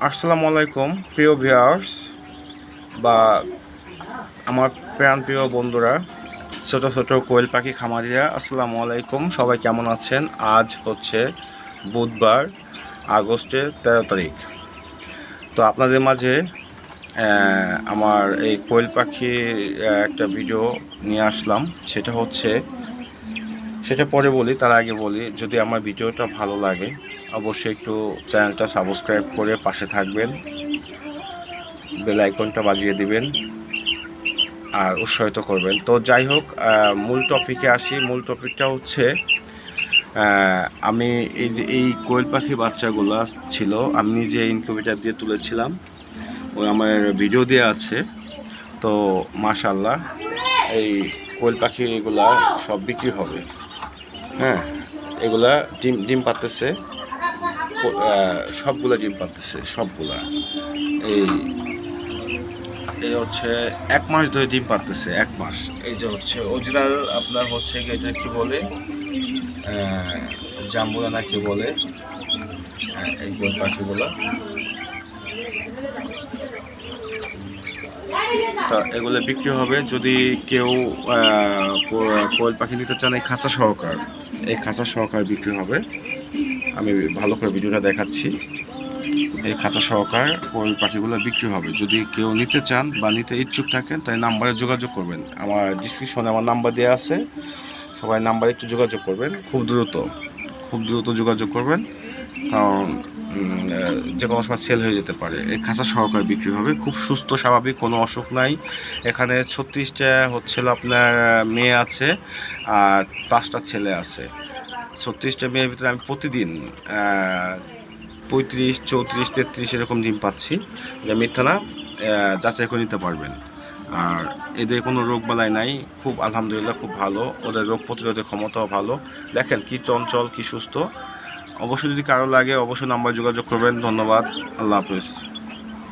আসসালামু আলাইকুম প্রিয় ভিউয়ার্স বা আমার প্রাণপ্রিয় বন্ধুরা, ছোট ছোট কোয়েল পাখি খামারিরা, আসসালামু আলাইকুম। সবাই কেমন আছেন? আজ হচ্ছে বুধবার, আগস্টের 13 তারিখ। তো আপনাদের মাঝে আমার এই কোয়েল পাখির একটা ভিডিও নিয়ে আসলাম। সেটা পরে বলি, তার আগে বলি, যদি আমার ভিডিওটা ভালো লাগে অবশ্যই একটু চ্যানেলটা সাবস্ক্রাইব করে পাশে থাকবেন, বেল আইকনটা বাজিয়ে দিবেন আর উৎসাহিত করবেন। তো যাই হোক, মূল টপিকে আসি। মূল টপিকটা হচ্ছে আমি এই কোয়েল পাখি বাচ্চাগুলো ছিল, আমি নিজে ইনকিউবেটর দিয়ে তুলেছিলাম। ওই আমার ভিডিও দেওয়া আছে। তো মাশাআল্লাহ এই কোয়েল পাখিগুলা সব বিক্রি হবে। হ্যাঁ, এগুলা ডিম পাততেছে, সবগুলা ডিম পাততেছে, সবগুলা। এই এই হচ্ছে 1 মাস ধরে ডিম পারতেছে, 1 মাস। এই যে হচ্ছে অরিজিনাল আপনার হচ্ছে এটা কি বলে, জাম্বুরা না কি বলে, এই কোয়েল পাখিগুলো। তা এগুলো বিক্রি হবে। যদি কেউ কোয়েল পাখি নিতে চান, এই খাঁচা সহকার বিক্রি হবে। আমি ভালো করে ভিডিওটা দেখাচ্ছি। এই খাঁচা সহকার কোয়েল পাখিগুলো বিক্রি হবে। যদি কেউ নিতে চান বা নিতে ইচ্ছুক থাকেন তাই নাম্বারে যোগাযোগ করবেন। আমার ডিসক্রিপশনে আমার নাম্বার দেওয়া আছে, সবাই নাম্বারে একটু যোগাযোগ করবেন। খুব দ্রুত যোগাযোগ করবেন, কারণ যে কোনো সময় সেল হয়ে যেতে পারে। এই খাঁচা সহকারে বিক্রি হবে। খুব সুস্থ স্বাভাবিক, কোনো অসুখ নাই। এখানে 36টা হচ্ছিল আপনার মেয়ে আছে আর 5টা ছেলে আছে। 36টা মেয়ের ভিতরে আমি প্রতিদিন 35, 34, 33 এরকম ডিম পাচ্ছি। এটা মিথ্যা না, যাচাই করে নিতে পারবেন। আর এদের কোনো রোগ বালাই নাই, খুব আলহামদুলিল্লাহ খুব ভালো। ওদের রোগ প্রতিরোধের ক্ষমতাও ভালো। দেখেন কি চঞ্চল, কি সুস্থ। অবশ্যই যদি কারো লাগে অবশ্যই নাম্বার যোগাযোগ করবেন। ধন্যবাদ, আল্লাহ হাফেজ।